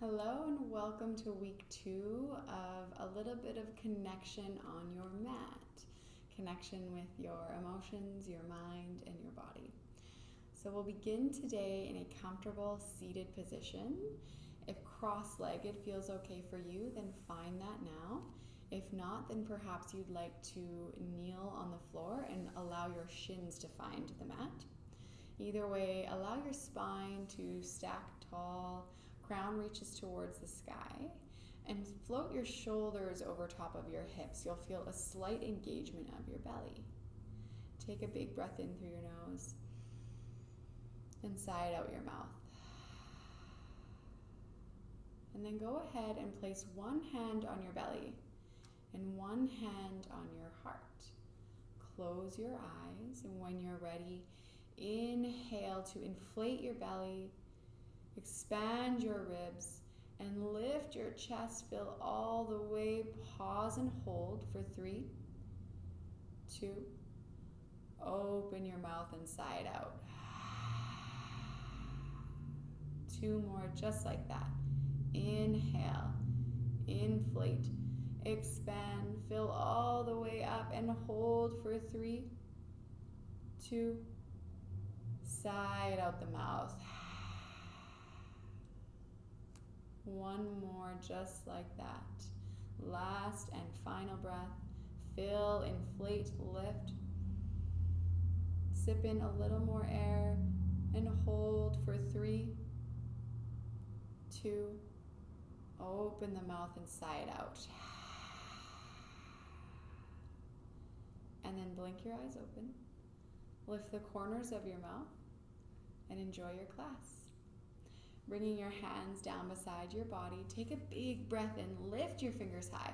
Hello and welcome to week 2 of a little bit of connection on your mat. Connection with your emotions, your mind, and your body. So we'll begin today in a comfortable seated position. If cross-legged feels okay for you, then find that now. If not, then perhaps you'd like to kneel on the floor and allow your shins to find the mat. Either way, allow your spine to stack tall, crown reaches towards the sky, and float your shoulders over top of your hips. You'll feel a slight engagement of your belly. Take a big breath in through your nose and sigh it out your mouth. And then go ahead and place one hand on your belly and one hand on your heart. Close your eyes, and when you're ready, inhale to inflate your belly, expand your ribs, and lift your chest, fill all the way, pause and hold for 3, 2, open your mouth and sigh it out. 2 more, just like that. Inhale, inflate, expand, fill all the way up and hold for 3, 2, sigh it out the mouth. 1 more, just like that. Last and final breath. Fill, inflate, lift. Sip in a little more air and hold for 3, 2, open the mouth and sigh it out. And then blink your eyes open. Lift the corners of your mouth and enjoy your class. Bringing your hands down beside your body, take a big breath in, lift your fingers high.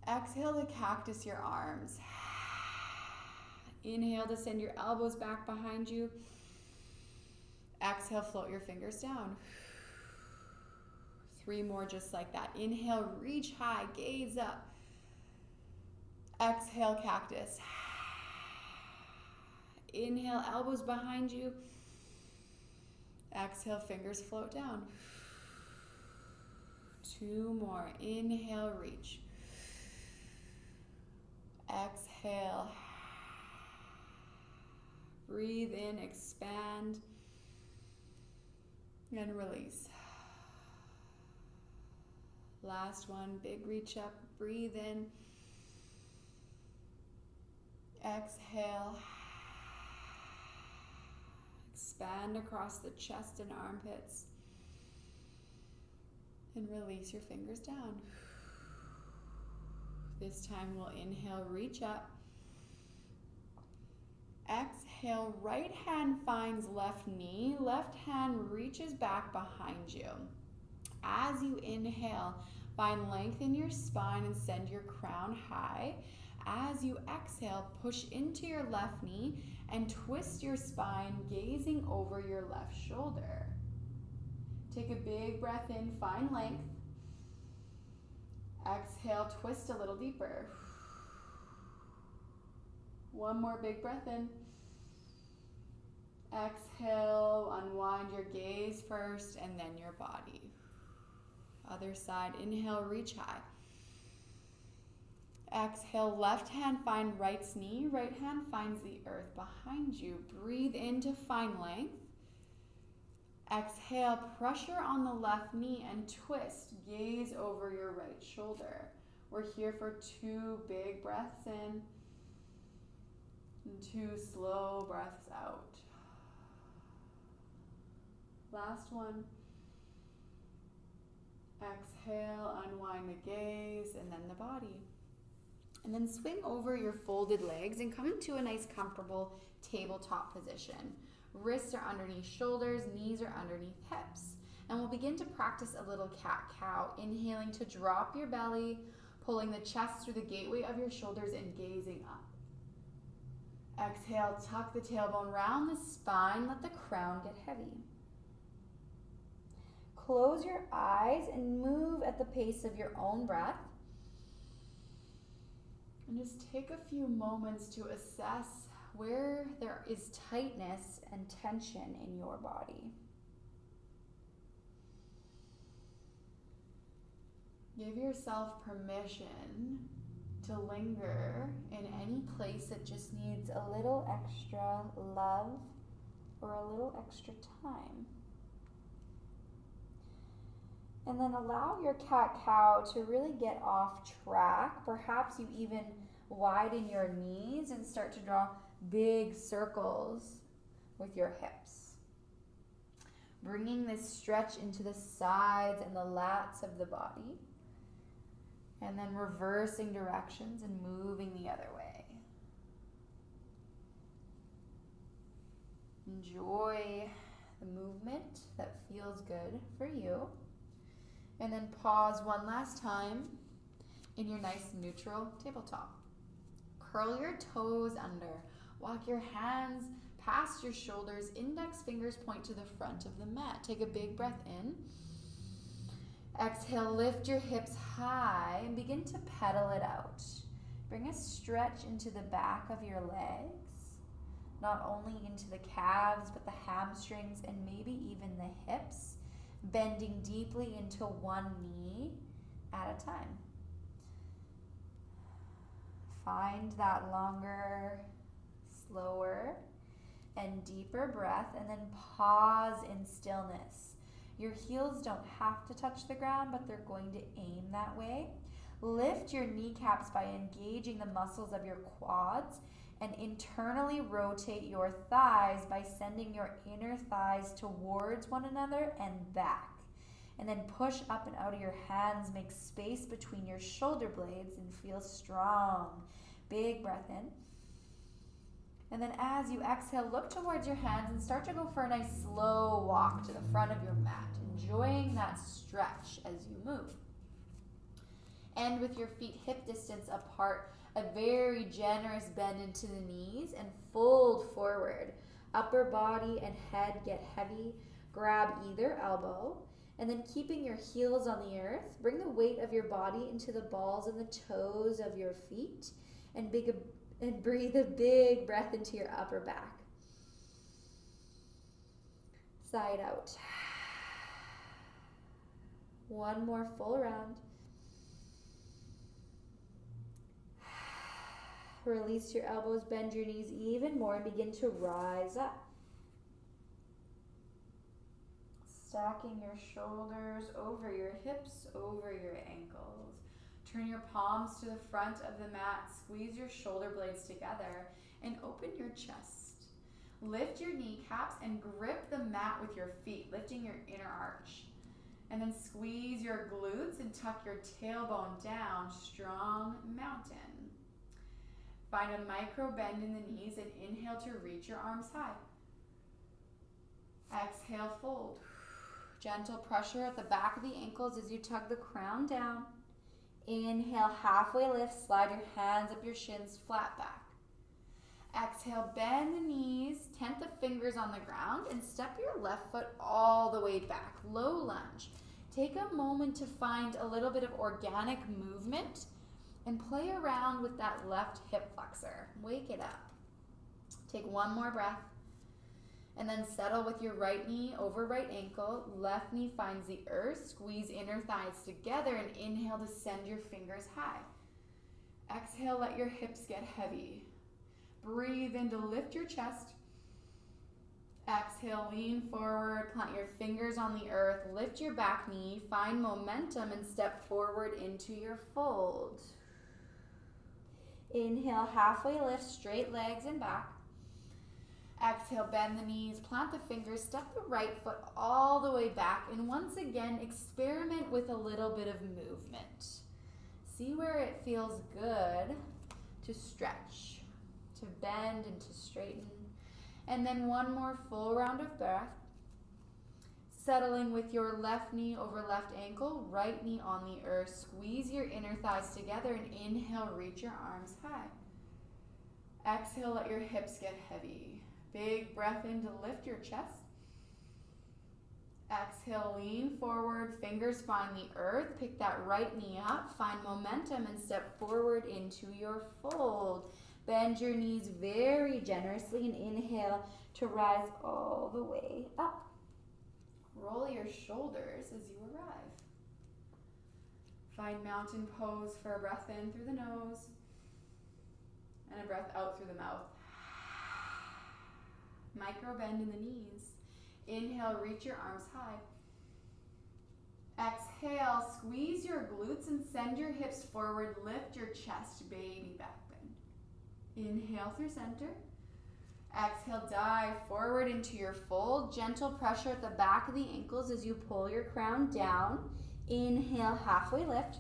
Exhale to cactus your arms. Inhale to send your elbows back behind you. Exhale, float your fingers down. 3 more, just like that. Inhale, reach high, gaze up. Exhale, cactus. Inhale, elbows behind you. Exhale, fingers float down. 2 more. Inhale, reach. Exhale. Breathe in, expand, and release. Last one, big reach up, breathe in. Exhale. Expand across the chest and armpits. And release your fingers down. This time we'll inhale, reach up. Exhale, right hand finds left knee. Left hand reaches back behind you. As you inhale, find length in your spine and send your crown high. As you exhale, push into your left knee and twist your spine, gazing over your left shoulder. Take a big breath in, find length. Exhale, twist a little deeper. 1 more big breath in. Exhale, unwind your gaze first and then your body. Other side, inhale, reach high. Exhale, left hand find right's knee. Right hand finds the earth behind you. Breathe in to find length. Exhale, pressure on the left knee and twist. Gaze over your right shoulder. We're here for 2 big breaths in and 2 slow breaths out. Last one. Exhale, unwind the gaze and then the body. And then swing over your folded legs and come into a nice comfortable tabletop position. Wrists are underneath shoulders, knees are underneath hips. And we'll begin to practice a little cat-cow, inhaling to drop your belly, pulling the chest through the gateway of your shoulders and gazing up. Exhale, tuck the tailbone round the spine, let the crown get heavy. Close your eyes and move at the pace of your own breath. And just take a few moments to assess where there is tightness and tension in your body. Give yourself permission to linger in any place that just needs a little extra love or a little extra time. And then allow your cat-cow to really get off track. Perhaps you even widen your knees and start to draw big circles with your hips. Bringing this stretch into the sides and the lats of the body. And then reversing directions and moving the other way. Enjoy the movement that feels good for you. And then pause one last time in your nice neutral tabletop. Curl your toes under. Walk your hands past your shoulders. Index fingers point to the front of the mat. Take a big breath in. Exhale, lift your hips high and begin to pedal it out. Bring a stretch into the back of your legs, not only into the calves, but the hamstrings and maybe even the hips, bending deeply into one knee at a time. Find that longer, slower, and deeper breath, and then pause in stillness. Your heels don't have to touch the ground, but they're going to aim that way. Lift your kneecaps by engaging the muscles of your quads and internally rotate your thighs by sending your inner thighs towards one another and back. And then push up and out of your hands. Make space between your shoulder blades and feel strong. Big breath in. And then as you exhale, look towards your hands and start to go for a nice slow walk to the front of your mat, enjoying that stretch as you move. End with your feet hip distance apart, a very generous bend into the knees and fold forward. Upper body and head get heavy. Grab either elbow and then keeping your heels on the earth, bring the weight of your body into the balls and the toes of your feet and breathe a big breath into your upper back. Side out. One more full round. Release your elbows, bend your knees even more, and begin to rise up. Stacking your shoulders over your hips, over your ankles. Turn your palms to the front of the mat, squeeze your shoulder blades together, and open your chest. Lift your kneecaps and grip the mat with your feet, lifting your inner arch. And then squeeze your glutes and tuck your tailbone down, strong mountain. Find a micro bend in the knees and inhale to reach your arms high. Exhale, fold. Gentle pressure at the back of the ankles as you tug the crown down. Inhale, halfway lift, slide your hands up your shins, flat back. Exhale, bend the knees, tent the fingers on the ground, and step your left foot all the way back, low lunge. Take a moment to find a little bit of organic movement and play around with that left hip flexor. Wake it up. Take one more breath. And then settle with your right knee over right ankle. Left knee finds the earth. Squeeze inner thighs together and inhale to send your fingers high. Exhale, let your hips get heavy. Breathe in to lift your chest. Exhale, lean forward, plant your fingers on the earth. Lift your back knee, find momentum and step forward into your fold. Inhale, halfway lift, straight legs and back. Exhale, bend the knees, plant the fingers, step the right foot all the way back, and once again, experiment with a little bit of movement. See where it feels good to stretch, to bend and to straighten. And then one more full round of breath. Settling with your left knee over left ankle, right knee on the earth. Squeeze your inner thighs together and inhale, reach your arms high. Exhale, let your hips get heavy. Big breath in to lift your chest. Exhale, lean forward, fingers find the earth. Pick that right knee up, find momentum and step forward into your fold. Bend your knees very generously and inhale to rise all the way up. Roll your shoulders as you arrive. Find mountain pose for a breath in through the nose and a breath out through the mouth. Micro bend in the knees. Inhale, reach your arms high. Exhale, squeeze your glutes and send your hips forward. Lift your chest, baby back bend. Inhale through center. Exhale, dive forward into your fold. Gentle pressure at the back of the ankles as you pull your crown down. Inhale, halfway lift.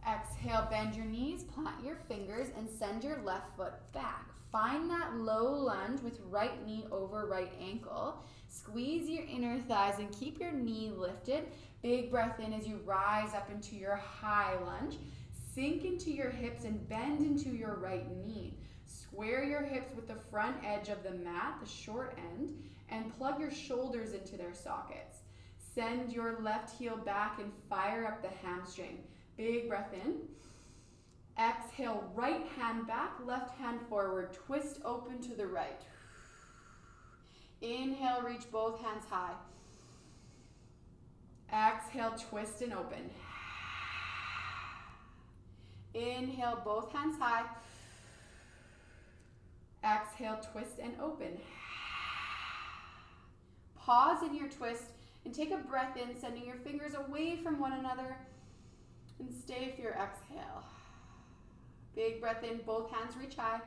Exhale, bend your knees, plant your fingers, and send your left foot back. Find that low lunge with right knee over right ankle. Squeeze your inner thighs and keep your knee lifted. Big breath in as you rise up into your high lunge. Sink into your hips and bend into your right knee. Square your hips with the front edge of the mat, the short end, and plug your shoulders into their sockets. Send your left heel back and fire up the hamstring. Big breath in. Exhale, right hand back, left hand forward. Twist open to the right. Inhale, reach both hands high. Exhale, twist and open. Inhale, both hands high. Exhale, twist and open. Pause in your twist and take a breath in, sending your fingers away from one another. And stay for your exhale. Big breath in, both hands reach high.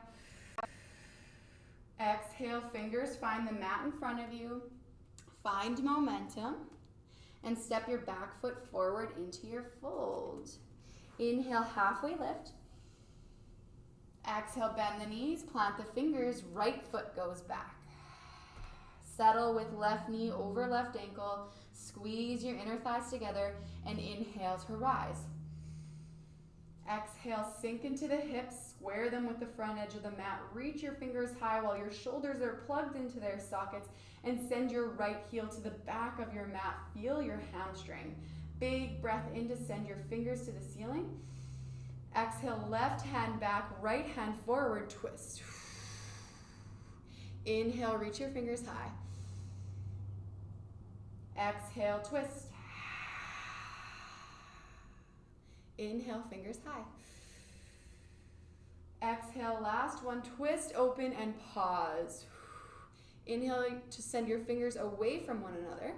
Exhale, fingers find the mat in front of you. Find momentum and step your back foot forward into your fold. Inhale, halfway lift. Exhale, bend the knees, plant the fingers, right foot goes back. Settle with left knee over left ankle. Squeeze your inner thighs together and inhale to rise. Exhale, sink into the hips, square them with the front edge of the mat. Reach your fingers high while your shoulders are plugged into their sockets and send your right heel to the back of your mat. Feel your hamstring. Big breath in to send your fingers to the ceiling. Exhale, left hand back, right hand forward, twist. Inhale, reach your fingers high. Exhale, twist. Inhale, fingers high. Exhale, last one, twist, open, and pause. Inhale to send your fingers away from one another.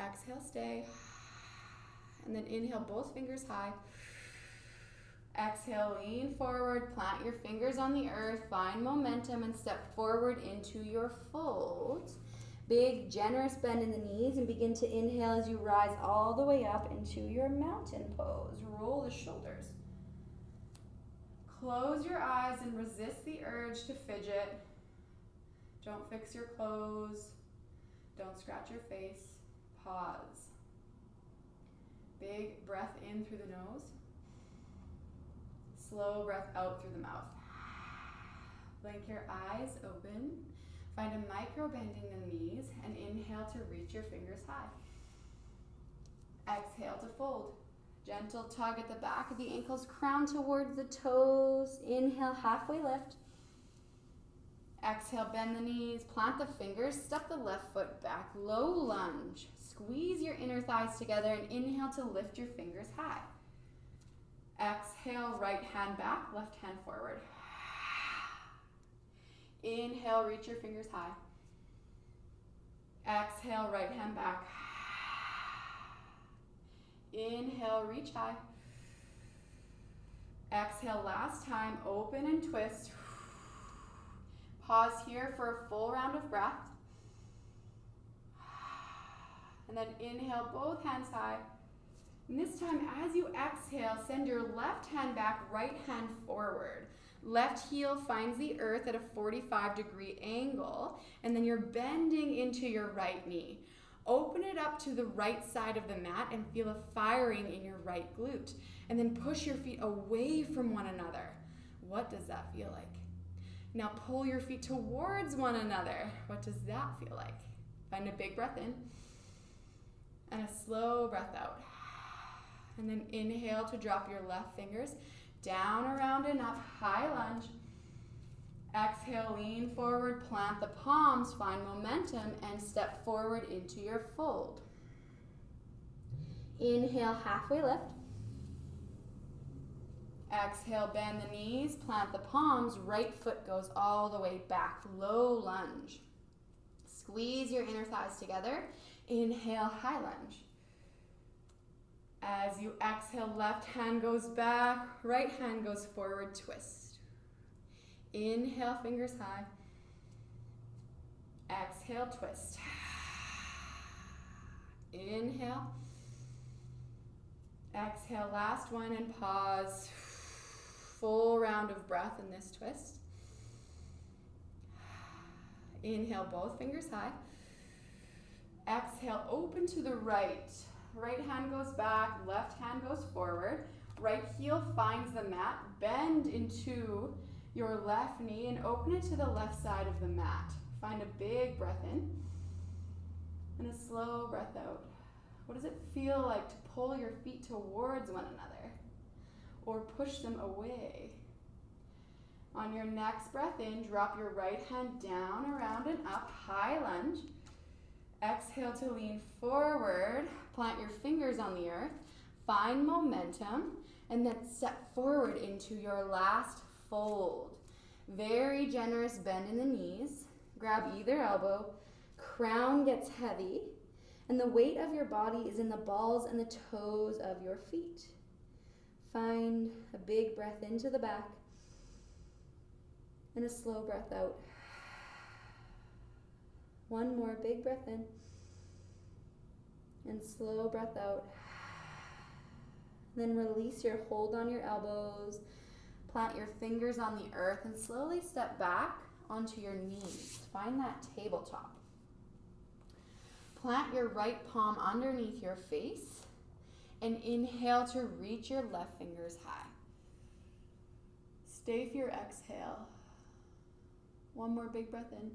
Exhale, stay. And then inhale, both fingers high. Exhale, lean forward, plant your fingers on the earth, find momentum, and step forward into your fold. Big, generous bend in the knees and begin to inhale as you rise all the way up into your mountain pose. Roll the shoulders. Close your eyes and resist the urge to fidget. Don't fix your clothes. Don't scratch your face. Pause. Big breath in through the nose. Slow breath out through the mouth. Blink your eyes open. Find a micro bend in the knees and inhale to reach your fingers high. Exhale to fold. Gentle tug at the back of the ankles, crown towards the toes. Inhale, halfway lift. Exhale, bend the knees, plant the fingers, step the left foot back, low lunge. Squeeze your inner thighs together and inhale to lift your fingers high. Exhale, right hand back, left hand forward. Inhale, reach your fingers high. Exhale, right hand back. Inhale, reach high. Exhale, last time, open and twist. Pause here for a full round of breath. And then inhale, both hands high. And this time, as you exhale, send your left hand back, right hand forward. Left heel finds the earth at a 45-degree angle, and then you're bending into your right knee. Open it up to the right side of the mat and feel a firing in your right glute. And then push your feet away from one another. What does that feel like? Now pull your feet towards one another. What does that feel like? Find a big breath in and a slow breath out. And then inhale to drop your left fingers down, around, and up, high lunge. Exhale, lean forward, plant the palms, find momentum, and step forward into your fold. Inhale, halfway lift. Exhale, bend the knees, plant the palms, right foot goes all the way back, low lunge. Squeeze your inner thighs together. Inhale, high lunge. As you exhale, left hand goes back, right hand goes forward, twist. Inhale, fingers high. Exhale, twist. Inhale. Exhale, last one, and pause. Full round of breath in this twist. Inhale, both fingers high. Exhale, open to the right. Right hand goes back, left hand goes forward. Right heel finds the mat. Bend into your left knee and open it to the left side of the mat. Find a big breath in and a slow breath out. What does it feel like to pull your feet towards one another or push them away? On your next breath in, drop your right hand down, around and up, high lunge. Exhale to lean forward, plant your fingers on the earth, find momentum, and then step forward into your last fold. Very generous bend in the knees, grab either elbow, crown gets heavy, and the weight of your body is in the balls and the toes of your feet. Find a big breath into the back and a slow breath out. One more big breath in and slow breath out. Then release your hold on your elbows, plant your fingers on the earth, and slowly step back onto your knees. Find that tabletop. Plant your right palm underneath your face and inhale to reach your left fingers high. Stay for your exhale. One more big breath in.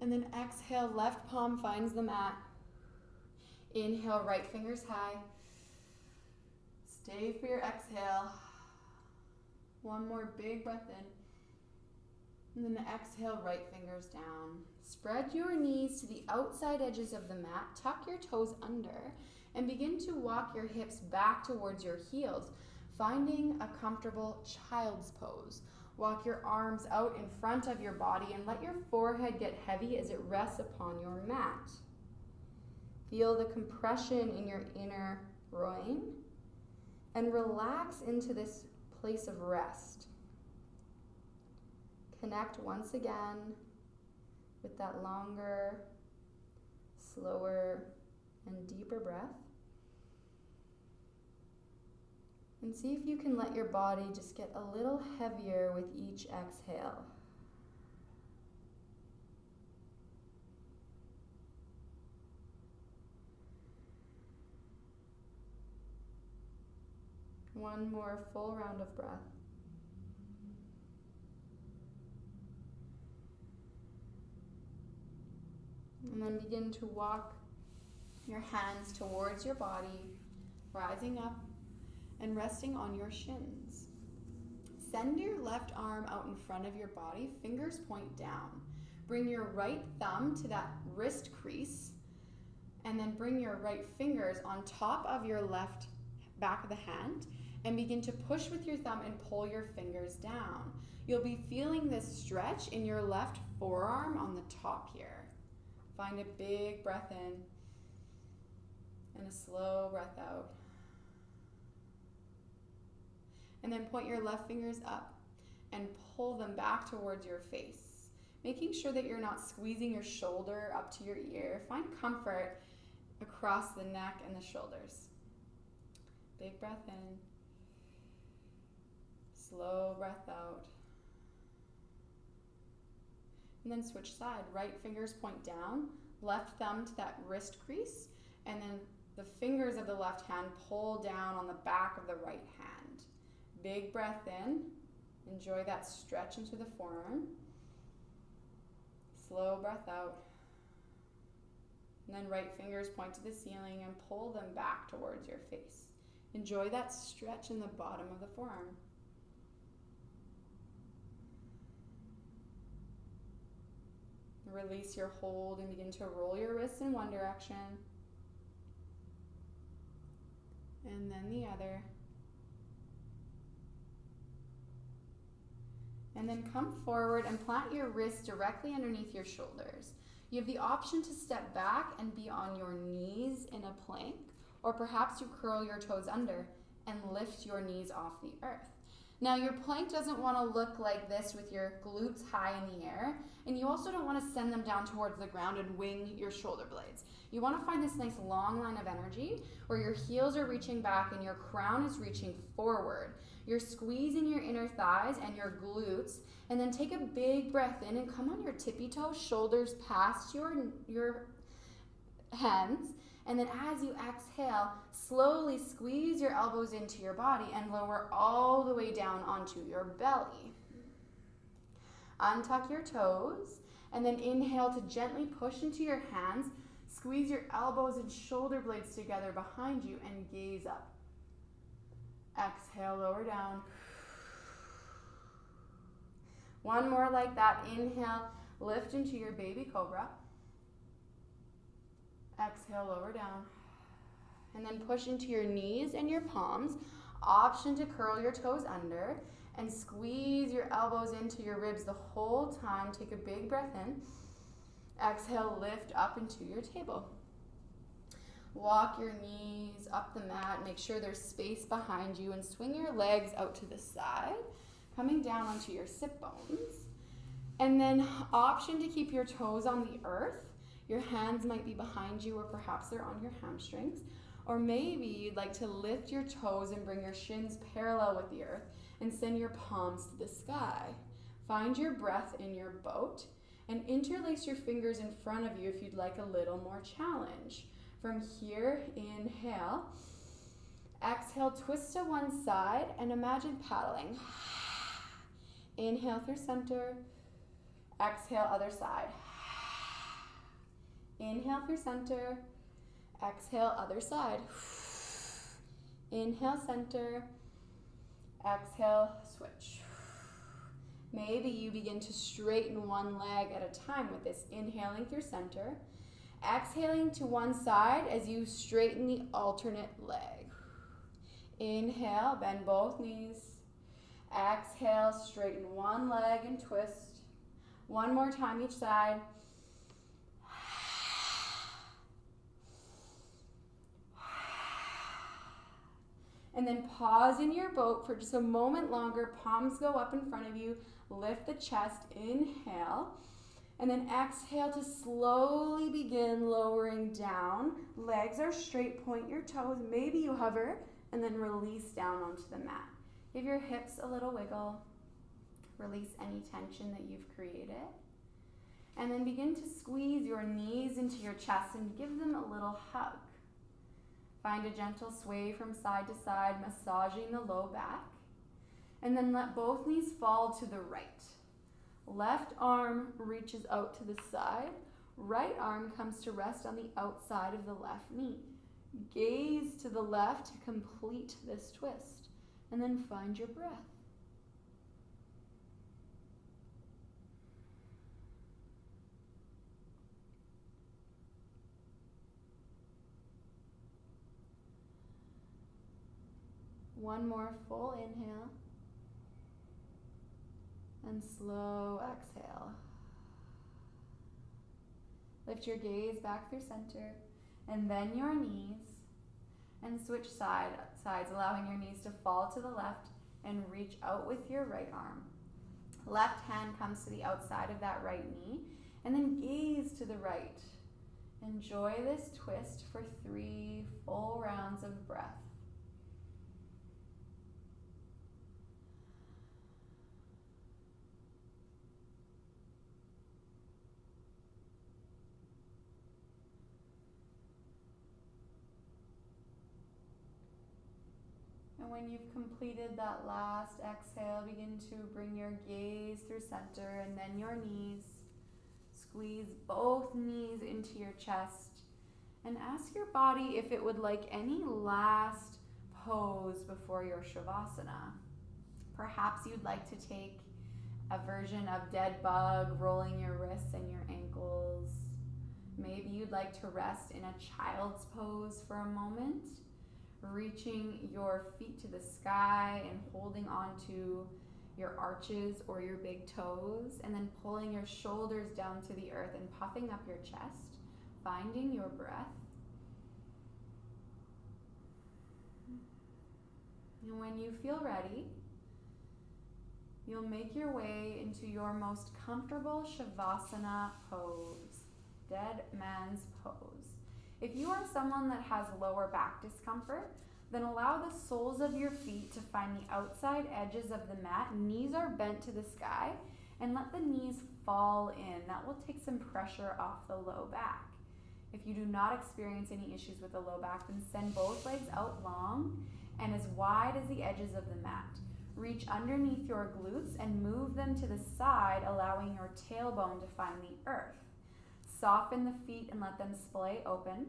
And then exhale, left palm finds the mat. Inhale, right fingers high. Stay for your exhale. One more big breath in. And then exhale, right fingers down. Spread your knees to the outside edges of the mat. Tuck your toes under and begin to walk your hips back towards your heels, finding a comfortable child's pose. Walk your arms out in front of your body and let your forehead get heavy as it rests upon your mat. Feel the compression in your inner groin and relax into this place of rest. Connect once again with that longer, slower, and deeper breath. And see if you can let your body just get a little heavier with each exhale. One more full round of breath. And then begin to walk your hands towards your body, rising up and resting on your shins. Send your left arm out in front of your body, fingers point down. Bring your right thumb to that wrist crease, and then bring your right fingers on top of your left back of the hand, and begin to push with your thumb and pull your fingers down. You'll be feeling this stretch in your left forearm on the top here. Find a big breath in and a slow breath out. And then point your left fingers up and pull them back towards your face, making sure that you're not squeezing your shoulder up to your ear. Find comfort across the neck and the shoulders. Big breath in, slow breath out. And then switch side. Right fingers point down, left thumb to that wrist crease, and then the fingers of the left hand pull down on the back of the right hand. Big breath in. Enjoy that stretch into the forearm. Slow breath out. And then right fingers point to the ceiling and pull them back towards your face. Enjoy that stretch in the bottom of the forearm. Release your hold and begin to roll your wrists in one direction And then the other. And then come forward and plant your wrists directly underneath your shoulders. You have the option to step back and be on your knees in a plank, or perhaps you curl your toes under and lift your knees off the earth. Now your plank doesn't want to look like this with your glutes high in the air, and you also don't want to send them down towards the ground and wing your shoulder blades. You want to find this nice long line of energy where your heels are reaching back and your crown is reaching forward. You're squeezing your inner thighs and your glutes, and then take a big breath in and come on your tippy toes, shoulders past your hands. And then as you exhale, slowly squeeze your elbows into your body and lower all the way down onto your belly. Untuck your toes, and then inhale to gently push into your hands. Squeeze your elbows and shoulder blades together behind you and gaze up. Exhale, lower down. One more like that. Inhale, lift into your baby cobra. Exhale, lower down. And then push into your knees and your palms. Option to curl your toes under and squeeze your elbows into your ribs the whole time. Take a big breath in. Exhale, lift up into your table. Walk your knees up the mat. Make sure there's space behind you and swing your legs out to the side, coming down onto your sit bones. And then option to keep your toes on the earth. Your hands might be behind you, or perhaps they're on your hamstrings. Or maybe you'd like to lift your toes and bring your shins parallel with the earth and send your palms to the sky. Find your breath in your boat and interlace your fingers in front of you if you'd like a little more challenge. From here, inhale. Exhale, twist to one side and imagine paddling. Inhale through center. Exhale, other side. Inhale through center. Exhale, other side. Inhale, center. Exhale, switch. Maybe you begin to straighten one leg at a time with this. Inhaling through center. Exhaling to one side as you straighten the alternate leg. Inhale, bend both knees. Exhale, straighten one leg and twist. One more time each side. And then pause in your boat for just a moment longer. Palms go up in front of you. Lift the chest. Inhale. And then exhale to slowly begin lowering down. Legs are straight. Point your toes. Maybe you hover. And then release down onto the mat. Give your hips a little wiggle. Release any tension that you've created. And then begin to squeeze your knees into your chest and give them a little hug. Find a gentle sway from side to side, massaging the low back. And then let both knees fall to the right. Left arm reaches out to the side. Right arm comes to rest on the outside of the left knee. Gaze to the left to complete this twist. And then find your breath. One more full inhale and slow exhale. Lift your gaze back through center and then your knees, and switch sides, allowing your knees to fall to the left and reach out with your right arm. Left hand comes to the outside of that right knee and then gaze to the right. Enjoy this twist for 3 full rounds of breath. And when you've completed that last exhale, begin to bring your gaze through center and then your knees. Squeeze both knees into your chest and ask your body if it would like any last pose before your Shavasana. Perhaps you'd like to take a version of dead bug, rolling your wrists and your ankles. Maybe you'd like to rest in a child's pose for a moment. reaching your feet to the sky and holding onto your arches or your big toes, and then pulling your shoulders down to the earth and puffing up your chest, finding your breath. And when you feel ready, you'll make your way into your most comfortable Shavasana pose, dead man's pose. If you are someone that has lower back discomfort, then allow the soles of your feet to find the outside edges of the mat. Knees are bent to the sky, and let the knees fall in. That will take some pressure off the low back. If you do not experience any issues with the low back, then send both legs out long and as wide as the edges of the mat. Reach underneath your glutes and move them to the side, allowing your tailbone to find the earth. Soften the feet and let them splay open.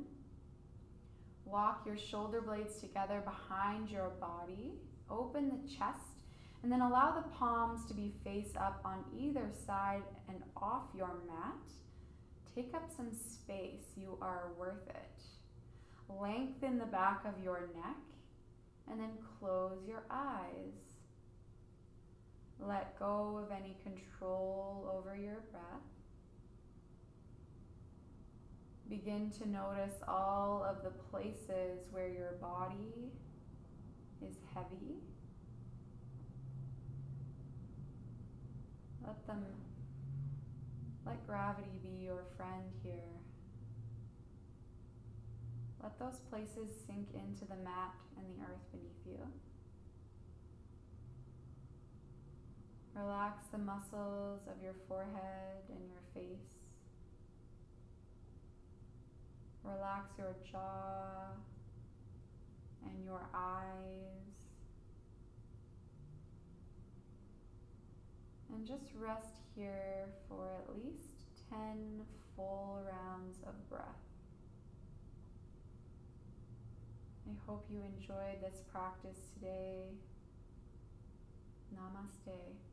Walk your shoulder blades together behind your body. Open the chest, and then allow the palms to be face up on either side and off your mat. Take up some space. You are worth it. Lengthen the back of your neck, and then close your eyes. Let go of any control over your breath. Begin to notice all of the places where your body is heavy. Let gravity be your friend here. Let those places sink into the mat and the earth beneath you. Relax the muscles of your forehead and your face. Relax your jaw and your eyes. And just rest here for at least 10 full rounds of breath. I hope you enjoyed this practice today. Namaste.